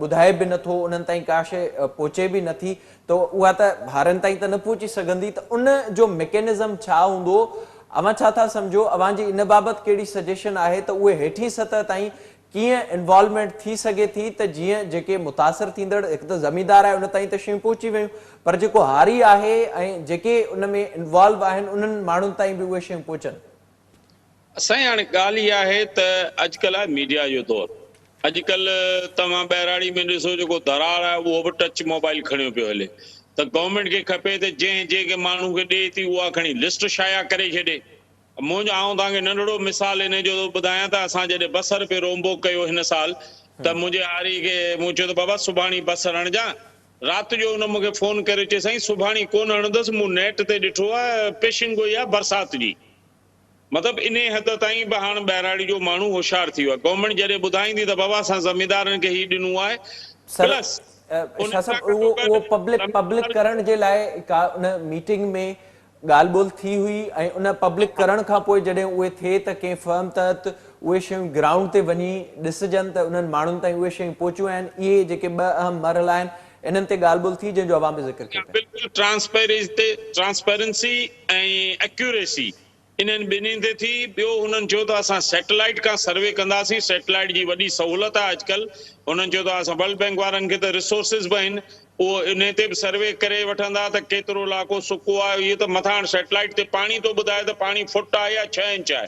Speaker 1: ॿुधाए बि नथो उन्हनि ताईं का शइ पहुचे बि नथी त उहा त हारनि ताईं त न पहुची सघंदी त उन जो मैकेनिज़म छा हूंदो अवां छा था सम्झो अवां जी इन बाबति कहिड़ी सजेशन आहे त उहे हेठी सतह ताईं कीअं इन्वॉल्वमेंट थी सघे थी त जीअं जेके मुतासिर थींदड़ हिकु त ज़मींदार आहे उन ताईं त शयूं पहुची वियूं पर जेको हारी आहे ऐं जेके उन में इन्वॉल्व आहिनि उन्हनि माण्हुनि ताईं बि उहे शयूं पहुचनि
Speaker 2: साईं हाणे ॻाल्हि इहा आहे त अॼुकल्ह आहे मीडिया जो दौरु अॼुकल्ह तव्हां ॿहिराड़ी में ॾिसो जेको दरार आहे उहो बि टच मोबाइल खणियो पियो हले त गवर्नमेंट खे खपे त जंहिं माण्हू खे ॾिए थी उहा खणी लिस्ट शाया करे छॾे मुंहिंजो आउं तव्हांखे नंढड़ो मिसाल इन जो ॿुधायां त असां जॾहिं बसर पे रोंबो कयो हिन साल त मुंहिंजे हारी खे मूं चयो त बाबा सुभाणे बसर हणजां राति जो हुन मूंखे फ़ोन करे चए साईं सुभाणे कोन हणंदुसि मूं नेट ते ॾिठो आहे पेशिंग गोई आहे बरसाति जी मतिलबु इन हद ताईं बि हाणे ॿहिराड़ी जो माण्हू होशियारु थी वियो आहे गवर्नमेंट जॾहिं ॿुधाईंदी त बाबा असां ज़मींदारनि खे ही ॾिनो आहे प्लस
Speaker 1: शाह साहब उहो पब्लिक करण जे लाइ का उन मीटिंग में ॻाल्हि ॿोल थी हुई ऐं उन पब्लिक करण खां पोइ जॾहिं उहे थिए त कंहिं फर्म तहत उहे शयूं ग्राउंड ते वञी ॾिसजनि त उन्हनि माण्हुनि ताईं उहे शयूं पहुचियूं आहिनि इहे जेके ॿ अहम मरहला आहिनि इन्हनि ते ॻाल्हि ॿोल थी जंहिंजो अवां बि ज़िक्र कयो
Speaker 2: बिल्कुलु ट्रांसपेरेंसी ऐं एक्यूरेसी इन्हनि ॿिन्हिनि ते थी ॿियो हुननि चयो त असां सैटेलाइट खां सर्वे कंदासीं सैटेलाइट जी वॾी सहूलियत आहे अॼुकल्ह हुननि चयो त असां वर्ल्ड बैंक वारनि खे त रिसोर्सिस बि आहिनि उहो इन ते बि सर्वे करे वठंदा त केतिरो इलाइक़ो सुको आहे इहो त मथां सैटेलाइट ते पाणी थो ॿुधाए त पाणी फुट आहे या 6 इंच आहे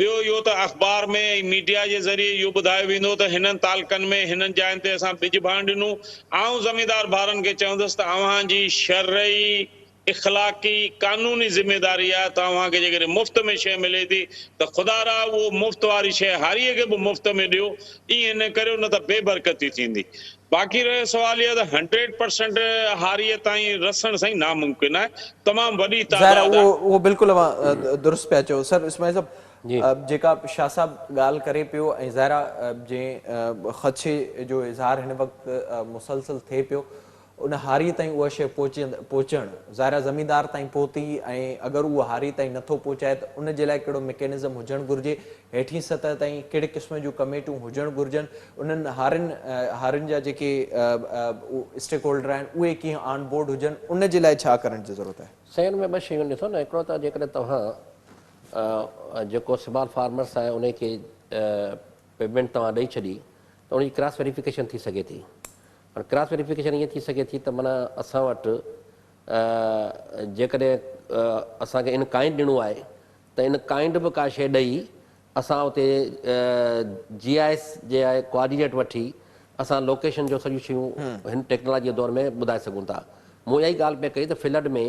Speaker 2: ॿियो इहो त अख़बार में मीडिया जे ज़रिए इहो ॿुधायो वेंदो त हिननि तालुकनि में हिननि जायुनि ते असां ॿिज भाण ॾिनो आउं ज़मींदार भाउरनि खे चवंदुसि त अव्हांजी शरई इख़लाक़ी कानूनी ज़िमेदारी आहे तव्हांखे जेकॾहिं मुफ़्त में शइ मिले थी त ख़ुदा रा उहो मुफ़्त वारी शइ हारीअ खे बि मुफ़्त में ॾियो ईअं न करियो न त बेबरकती थींदी बाक़ी रहियो सुवाल इहो त 100% हारीअ ताईं रसण साईं नामुमकिन आहे तमामु वॾी तादाद आहे
Speaker 1: उहो बिल्कुलु दुरुस्त पिया चओ सर इस्माइल साहब जेका शाह साहब ॻाल्हि करे पियो ऐं ज़ाहिरा जंहिं ख़दशे जो इज़हार हिन वक़्तु मुसलसल थिए पियो उन हारीअ ताईं उहा शइ पहुचणु ज़ाहिरा ज़मींदार ताईं पहुती ऐं अगरि उहो हारी ताईं नथो पहुचाए त उन जे लाइ कहिड़ो मैकेनिज़म हुजणु घुरिजे हेठी सतह ताईं कहिड़े क़िस्म जूं कमेटियूं हुजणु घुरिजनि उन्हनि हारियुनि जा जेके स्टेक होल्डर आहिनि उहे कीअं ऑन बोर्ड हुजनि उन जे लाइ छा करण जी ज़रूरत आहे
Speaker 3: शयुनि में ॿ शयूं ॾिसो न हिकिड़ो त जेकॾहिं तव्हां जेको स्मॉल फार्मर्स आहे उनखे पेमेंट तव्हां ॾेई छॾी त उनजी क्रॉस वेरिफिकेशन थी सघे थी हाणे क्रॉस वेरिफिकेशन ईअं थी सघे थी त माना असां वटि जेकॾहिं असांखे इन काइंड ॾिनो आहे त इन काइंड बि का शइ ॾेई असां उते GIS जे आहे कोऑर्डिनेट वठी असां लोकेशन जो सॼियूं शयूं हिन टेक्नोलॉजी दौर में ॿुधाए सघूं था मूं इहा ई ॻाल्हि पिया कई त फ्लड में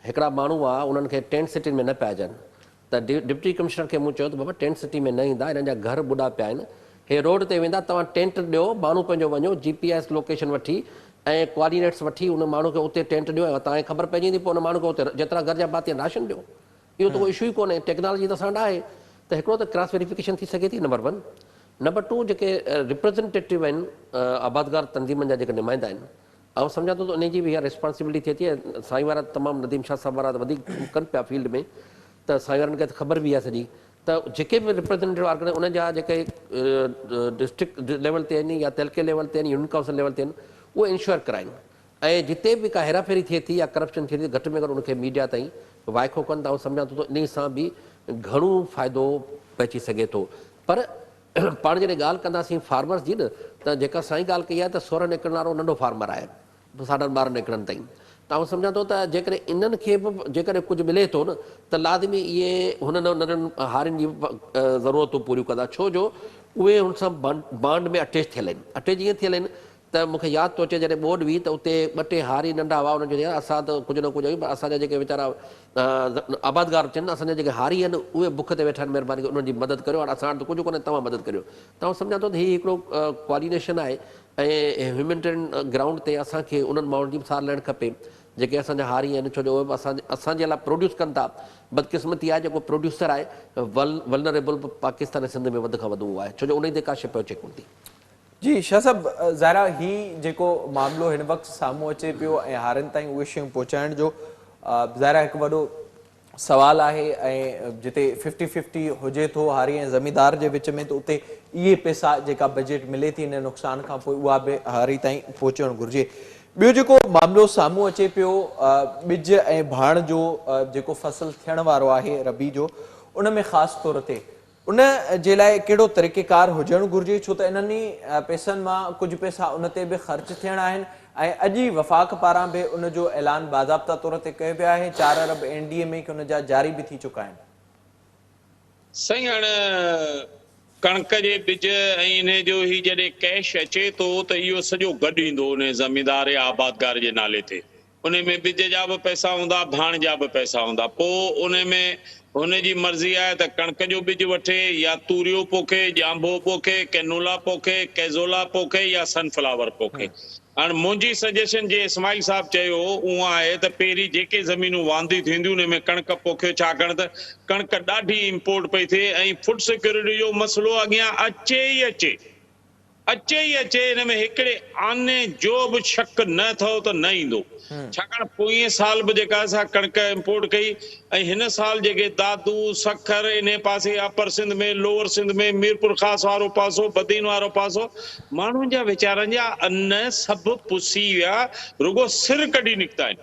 Speaker 3: हिकिड़ा माण्हू आहे उन्हनि खे टेंट सिटी में न पिया त डिप्टी कमिश्नर खे मूं चयो त बाबा टेंट सिटी में न ईंदा हिननि जा घर ॿुॾा पिया आहिनि हे रोड ते वेंदा तव्हां टेंट ॾियो माण्हू पंहिंजो वञो GPS लोकेशन वठी ऐं कोऑर्डिनेट्स वठी उन माण्हू खे उते टेंट ॾियो ऐं तव्हांखे ख़बर पइजी वेंदी पोइ उन माण्हू खे उते जेतिरा घर जा भाती राशन ॾियो इहो त कोई इशू ई कोन्हे टेक्नोलॉजी त असां वटि आहे त हिकिड़ो त क्रॉस वेरिफिकेशन थी सघे थी नंबर 1 नंबर 2 जेके रिप्रेज़ेंटेटिव आहिनि आबादगार तंज़ीमनि जा जेके नुमाइंदा आहिनि ऐं सम्झां थो त उन जी बि इहा रिस्पॉन्सिबिलिटी थिए थी साईं वारा तमामु नदीम शाह साहब वारा वधीक कनि पिया फील्ड में त साईं वारनि खे त ख़बर बि आहे सॼी त जेके बि रिप्रेज़ेंटेटिव ऑर्गन उन जा जेके डिस्ट्रिक्ट लेवल ते आहिनि या तहलके लेवल ते आहिनि यूनियन काउंसिल लेवल ते आहिनि उहे इंश्योर कराइनि ऐं जिते बि का हेराफेरी थिए थी या करप्शन थिए थी घटि में घटि उनखे मीडिया ताईं वाइखो कनि था ऐं सम्झां थो त इन सां बि घणो फ़ाइदो पइजी सघे थो पर पाण जॾहिं ॻाल्हि कंदासीं फार्मर्स जी न त जेका साईं ॻाल्हि कई आहे त 16 एकड़ वारो नंढो फार्मर आहे 12.5 एकड़नि ताईं त आउं सम्झां थो त जेकॾहिं इन्हनि खे बि जेकॾहिं कुझु मिले थो न त लाज़मी इहे हुननि नंढनि हारियुनि जी ज़रूरतूं पूरियूं कंदा छो जो उहे हुन सां बांड में अटैच थियल आहिनि अटैच ईअं थियल आहिनि त मूंखे यादि थो अचे जॾहिं ॿोॾि हुई त उते 2-टे हारी नंढा हुआ हुननि जो असां त कुझु न कुझु पर असांजा जेके वीचारा आबादगार थियनि असांजा जेके हारी आहिनि उहे बुख ते वेठा आहिनि महिरबानी करे उन्हनि जी मदद करियो और असां वटि त कुझु कोन्हे तव्हां मदद करियो तव्हां सम्झा थो त हीउ हिकिड़ो कोऑर्डिनेशन आहे ऐं ह्यूमैनिटेरियन ग्राउंड ते असांखे उन्हनि माण्हुनि जी बि सार लहणु खपे जेके असांजा हारी आहिनि छो जो उहे बि असांजे लाइ प्रोड्यूस कनि था बदकिस्मती आहे जेको प्रोड्यूसर आहे वल्नरेबल पाकिस्तान ऐं सिंध में वधि खां वधि उहो आहे छो जो उन ते का शइ पहुचे कोन थी
Speaker 1: जी शाह साहब ज़ाहिरा ही जेको मामिलो हिन वक़्तु साम्हूं अचे पियो ऐं हारनि ताईं उहे शयूं पहुचाइण जो ज़ाहिरा हिकु वॾो सवाल आहे ऐं जिते 50-50 हुजे थो हारी ऐं ज़मींदार जे विच में त उते इहे पैसा जेका बजट मिले थी हिन नुक़सान खां पोइ उहा बि हारी ताईं पहुचणु घुरिजे ॿियो जेको मामिलो साम्हूं अचे पियो ॿिज ऐं भाण जो जेको फसल थियण वारो आहे रबी जो उन में ख़ासि तौर ते उन जे लाइ कहिड़ो तरीक़ेकार हुजणु घुरिजे छो त इन्हनि पैसनि मां कुझु पैसा उन ते बि ख़र्च थियणा आहिनि ऐं अॼु ई वफ़ाक़ पारां बि उन जो ऐलान बाज़ाब्ता तौर ते कयो वियो आहे 4 अरब NDA में कि उन जा जारी बि थी चुका आहिनि
Speaker 2: साईं हाणे कणक जे ॿिज ऐं इन जो ही जॾहिं कैश अचे थो त इहो सॼो गॾु ईंदो उन ज़मींदार या आबादगार जे नाले ते उन में ॿिज जा बि पैसा हूंदा भाण जा बि पैसा हूंदा पोइ उन में हुनजी मर्ज़ी आहे त कणक जो ॿिज वठे या तूरियो पोखे ॼांबो पोखे कैनोला पोखे कैज़ोला पोखे या सनफ्लावर पोखे हाणे मुंहिंजी सजेशन जे इस्माइल साहब चयो उहो आहे त पहिरीं जेके ज़मीनूं वांदी थींदियूं उन में कणक पोखियो छाकाणि त कणक ॾाढी इम्पोर्ट पई थिए ऐं फूड सिक्योरिटी जो मसइलो अॻियां अचे ई अचे हिन में हिकिड़े आने जो बि शक न अथव त न ईंदो छाकाणि पोएं साल बि जेका असां कणक इम्पोर्ट कई ऐं हिन साल जेके दादू सखर इन पासे अपर सिंध में लोअर सिंध में मीरपुर ख़ासि वारो पासो बदीन वारो पासो माण्हुनि जा वीचारनि जा अन्न सभु पुसी विया रुगो सिर कढी निकिता आहिनि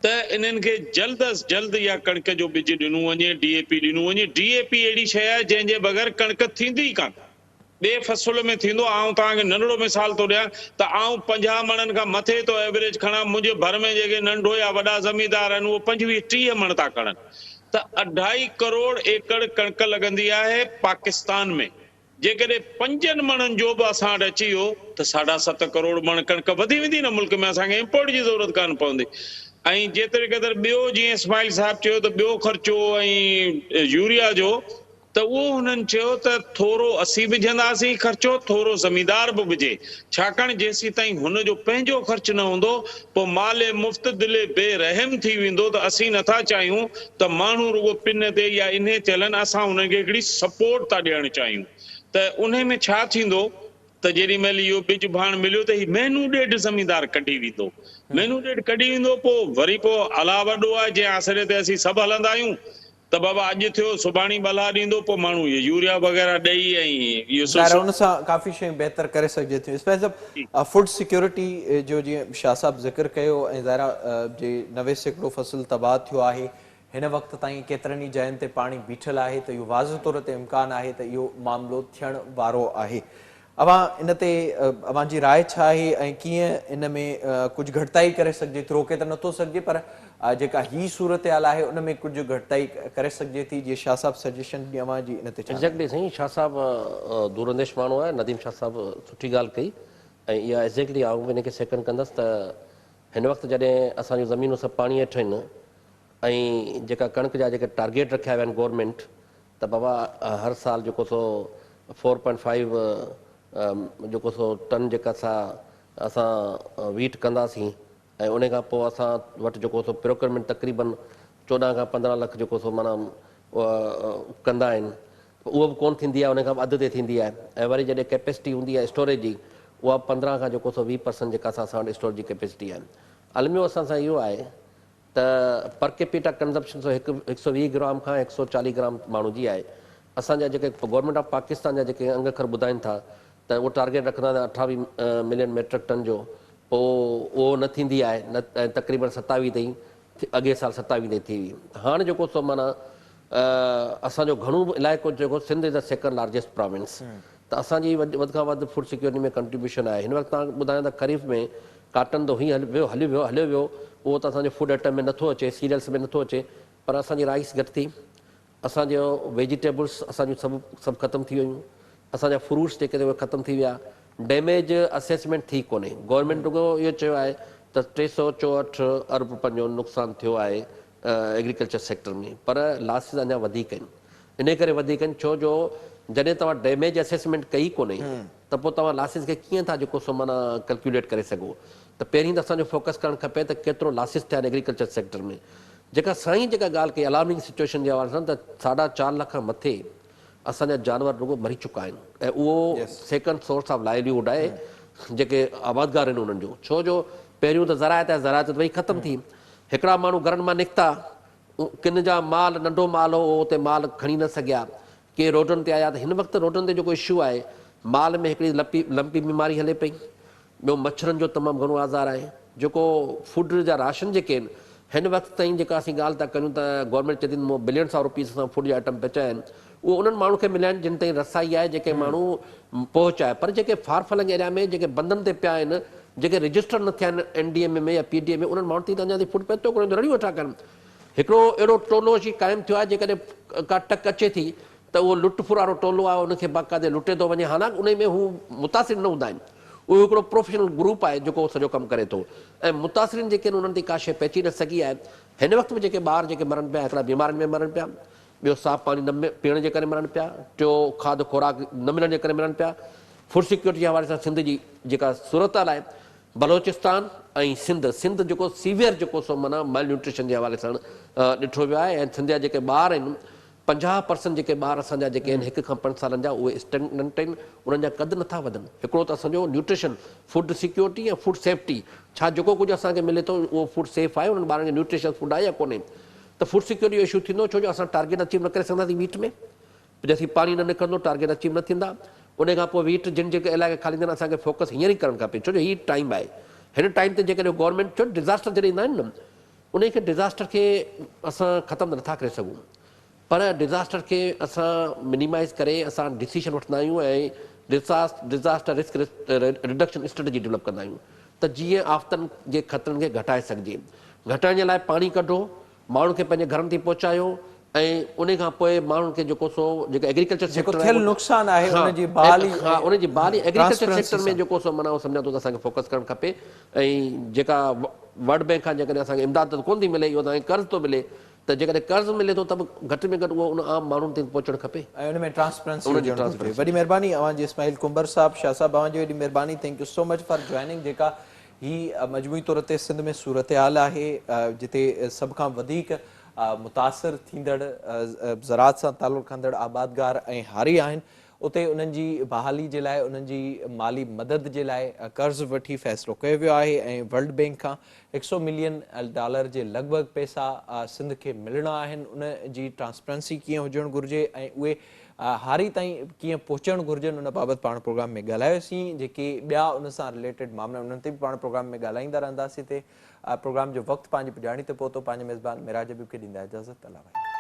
Speaker 2: त इन्हनि खे जल्द अज़ जल्द इहा कणक जो ॿिज ॾिनो वञे DAP ॾिनो वञे DAP अहिड़ी शइ आहे जंहिंजे बग़ैर कणक थींदी ई कान ॿिए फसल में थींदो आउं तव्हांखे नंढड़ो मिसाल थो ॾियां त आउं 50 मणनि खां मथे तो एवरेज खणा मुंहिंजे भर में जेके नंढो या वॾा ज़मींदार आहिनि उहे 25-30 मण था खणनि त 2.5 करोड़ एकड़ कणक लॻंदी आहे पाकिस्तान में जेकॾहिं 5 मणनि जो बि असां वटि अची वियो त 7.5 करोड़ मण कणक वधी वेंदी न मुल्क में असांखे इम्पोर्ट जी ज़रूरत कान पवंदी ऐं जेतिरे क़दुरु ॿियो जीअं इस्माइल साहब चयो त ॿियो ख़र्चो ऐं यूरिया जो त उहो हुननि चयो त थोरो असीं विझंदासीं ख़र्चो थोरो ज़मींदार बि विझे छाकाणि जेसीं ताईं हुनजो पंहिंजो ख़र्च न हूंदो पोइ माले मुफ़्त दिले बेरहम थी वेंदो त असीं नथा चाहियूं त माण्हू रुगो पिन ते या इन ते हलनि असां हुननि खे हिकिड़ी सपोर्ट था ॾियणु चाहियूं त उन में छा थींदो त जेॾी महिल इहो ॿिज भाण मिलियो त हीउ महीनो ॾेढ ज़मींदार कढी वेंदो महीनो ॾेढ कढी वेंदो पोइ वरी पोइ अला वॾो आहे जंहिं आसिरे ते असीं सभु हलंदा आहियूं त बाबा अॼु थियो सुभाणे बला ॾींदो पोइ माण्हू इहे यूरिया वग़ैरह ॾेई ऐं इहो
Speaker 1: उन सां काफ़ी शयूं बहितर करे सघिजे थियूं इस्माइल साहब फूड सिक्योरिटी जो जीअं शाह साहब ज़िक्र कयो ऐं ज़ाहिरा जे 90 सैकड़ो फसल तबाह थियो आहे हिन वक़्त ताईं केतिरनि ई जॻहियुनि ते पाणी बीठल आहे त इहो वाज़ तौर ते इम्कान आहे त इहो मामिलो थियण वारो आहे अवां इन ते अवां जी राय छा आहे ऐं कीअं इन में कुझु घटिताई करे सघिजे थी रोके त नथो सघिजे पर जेका ही सूरत हाल आहे उन में कुझु घटिताई करे सघिजे थी जीअं शाह साहब सजेशन ॾियां अवां जी इन ते
Speaker 3: एक्ज़ैक्टली साईं शाह साहब दूरंदेश माण्हू आहे नदीम शाह साहब सुठी ॻाल्हि कई ऐं इहा एक्ज़ैक्टली आऊं बि हिनखे सेकंड कंदुसि त हिन वक़्तु जॾहिं असांजूं ज़मीनूं सभु पाणी हेठि आहिनि ऐं जेका कणिक जा जेके टारगेट रखिया विया आहिनि गवर्नमेंट त बाबा हर साल जेको सो 4.5 जेको सो टन जेका असां वीट कंदासीं ऐं उन खां पोइ असां वटि जेको सो प्रोक्योरमेंट तक़रीबन 14 खां 15 लख जेको सो माना कंदा आहिनि उहो बि कोन थींदी आहे उन खां अधु ते थींदी आहे ऐं वरी जॾहिं कैपेसिटी हूंदी आहे स्टोरेज जी उहा 15 खां जेको सो 20% जेका असां वटि स्टोरेज जी कैपेसिटी आहे अलमियो असां सां इहो आहे त पर कैपिटा कंज़प्शन 120 ग्राम खां 140 ग्राम माण्हू जी आहे असांजा जेके गवर्नमेंट ऑफ पाकिस्तान जा जेके अंग अखर ॿुधाइनि था त उहो टारगेट रखंदा 28 मिलियन मेट्रिक टन जो पोइ उहो न थींदी आहे न तक़रीबन 27 ताईं अॻे साल 27 ताईं थी हुई हाणे जेको सो माना असांजो घणो इलाइक़ो जेको Sindh is the second largest province त असांजी वधि खां वधि फूड सिक्योरिटी में कंट्रीब्यूशन आहे हिन वक़्तु तव्हां ॿुधायो त ख़रीफ़ में काटन त हीअं हलियो वियो उहो त असांजो फूड आइटम में नथो अचे सीरियल्स में नथो अचे पर असांजी राइस घटि थी असांजो वेजिटेबल्स असांजूं सभु ख़तमु थी वियूं असांजा फ्रूट्स जेके उहे ख़तमु थी विया डैमेज असेसमेंट थी कोन्हे। गवर्नमेंट रुगो इहो चयो आहे त 364 अरब रुपयनि जो नुक़सानु थियो आहे एग्रीकल्चर सेक्टर में, पर लॉसिस अञा वधीक आहिनि। इन करे वधीक आहिनि छो जो जॾहिं तव्हां डैमेज असेसमेंट कई कोन्हे त पोइ तव्हां लॉसिस खे कीअं था जेको सो माना कैलकुलेट करे सघो। त पहिरीं त असांजो फोकस करणु खपे त केतिरो लॉसिस थिया आहिनि एग्रीकल्चर सेक्टर में। जेका साईं जेका ॻाल्हि कई अलार्मिंग सिचुएशन जे हवाले सां त 4.5 लख मथे असांजा जानवर रुगो मरी चुका आहिनि ऐं उहो सेकंड सोर्स ऑफ लाइवलीहुड आहे जेके आबादगार आहिनि उन्हनि जो। छो जो पहिरियों त ज़रायत आहे, ज़रायत वई ख़तमु थी। हिकिड़ा माण्हू घरनि मां निकिता, किन जा माल नंढो माल हो उहो उते माल खणी न सघिया, के रोडनि ते आया। त हिन वक़्तु रोडनि ते जेको इशू आहे, माल में हिकिड़ी लंपी बीमारी हले पई, ॿियो मच्छरनि जो तमामु घणो आज़ार आहे। जेको फूड जा राशन जेके आहिनि हिन वक़्तु ताईं जेका असीं ॻाल्हि था कयूं त गवर्नमेंट चए थी मूं बिलियन्स ऑफ रुपीज़ सां फूड जा आइटम पहुचाया आहिनि, उहो उन्हनि माण्हू खे मिलिया आहिनि जिन ताईं रसाई आहे, जेके माण्हू पहुचाए। पर जेके फार फलंग एरिया में जेके बंधनि ते पिया आहिनि, जेके रजिस्टर न थिया आहिनि NDMA में या PDA में, उन्हनि माण्हुनि ताईं त अञा फूड पहुतो कोन्हे, रड़ी वेठा कनि। हिकिड़ो अहिड़ो टोलो अची क़ाइमु थियो आहे, जेकॾहिं का टक अचे थी त उहो लुटफुर वारो टोलो आहे, उनखे बाक़ाइदे लुटे थो वञे। हालांकि उन में हू मुतासिर न हूंदा आहिनि, उहो हिकिड़ो प्रोफेशनल ग्रुप आहे जेको सॼो कमु करे थो ऐं मुतासिरीन जेके आहिनि उन्हनि ते का शइ पहुची न सघी आहे। हिन वक़्तु में जेके ॿार जेके मरनि पिया, हिकिड़ा बीमारियुनि में मरनि पिया, ॿियो साफ़ पाणी न पीअण जे करे मरनि पिया, टियों खाध खुराक न मिलण जे करे मरनि पिया। फूड सिक्योरिटी जे हवाले सां सिंध जी जेका सूरत हाल आहे, बलोचिस्तान ऐं सिंध जेको सीवियर जेको सो माना माल न्यूट्रिशन जे हवाले सां ॾिठो वियो आहे। ऐं सिंध जा जेके ॿार आहिनि 50% जेके ॿार असांजा जेके आहिनि 1 खां 5 सालनि जा, उहे स्टेगनेंट आहिनि, उन्हनि जा कद नथा वधनि। हिकिड़ो त असांजो न्यूट्रिशन, फूड सिक्योरिटी ऐं फूड सेफ्टी, छा जेको कुझु असांखे मिले थो उहो फूड सेफ आहे, उन्हनि ॿारनि खे न्यूट्रिशन फूड आहे या कोन्हे। त फूड सिक्योरिटी जो इशू थींदो छो जो असां टारगेट अचीव न करे सघंदासीं वीट में, जॾहिं पाणी न निकिरंदो टारगेट अचीव न थींदा। उन खां पोइ वीट जिन जेके इलाइक़े खालींदा आहिनि असांखे फोकस हींअर ई करणु खपे, छो जो हीउ टाइम आहे। हिन टाइम ते जेकॾहिं गवर्नमेंट छो डिज़ास्टर जॾहिं ईंदा आहिनि न, उन खे डिज़ास्टर खे असां ख़तमु नथा करे सघूं, पर डिज़ास्टर खे असां मिनिमाइज़ करे असां डिसीशन वठंदा आहियूं ऐं disaster risk reduction strategy develop कंदा आहियूं त जीअं आफ़तनि जे ख़तरनि खे घटाए सघिजे। घटाइण जे लाइ पाणी कढो, माण्हुनि खे पंहिंजे घरनि ताईं पहुचायो ऐं उन खां पोइ माण्हुनि खे जेको सो जेको एग्रीकल्चर सेक्टर
Speaker 1: थियल नुक़सानु आहे उनजी बहाली
Speaker 3: एग्रीकल्चर सेक्टर में जेको सो माना सम्झा थो त असांखे फोकस करणु खपे। ऐं जेका वर्ल्ड बैंक खां जेकॾहिं असांखे इमदाद त कोन थी मिले, इहो तव्हांखे कर्ज़ थो मिले, त जेकॾहिं कर्ज़ मिले थो त बि घटि में घटि उहो उन आम माण्हुनि ताईं पहुचणु खपे
Speaker 1: ऐं उन में ट्रांसपेरेंसी हुजणु खपे। वॾी महिरबानी अवांजी इस्माइल कुंबर साहब, शाह साहब अवांजी वॾी महिरबानी, thank you so much for joining. जेका ही मजमूई तौर ते सिंध में सूरत हाल आहे, जिते सभ खां वधीक मुतासिर थींदड़ ज़राअत सां तालुक़ खंदड़ आबादगार ऐं हारी आहिनि, उते उन्हनि जी बहाली जे लाइ, उन्हनि जी माली मदद जे लाइ कर्ज़ वठी फ़ैसिलो कयो वियो आहे ऐं वर्ल्ड बैंक खां $100 मिलियन जे लॻभॻि पैसा सिंध खे मिलणा आहिनि। उन जी ट्रांसपेरेंसी कीअं हुजणु घुरिजे ऐं उहे हारी ताईं कीअं पहुचणु घुरिजनि, उन बाबति पाण प्रोग्राम में ॻाल्हायोसीं। जेके ॿिया उन सां रिलेटेड मामला उन्हनि ते बि पाण प्रोग्राम में ॻाल्हाईंदा रहंदासीं। प्रोग्राम जो वक़्तु पंहिंजी पुॼाणी ते पहुतो। पंहिंजे मेज़बान मेराज हबीब खे ॾींदा इजाज़त। अल्लाह।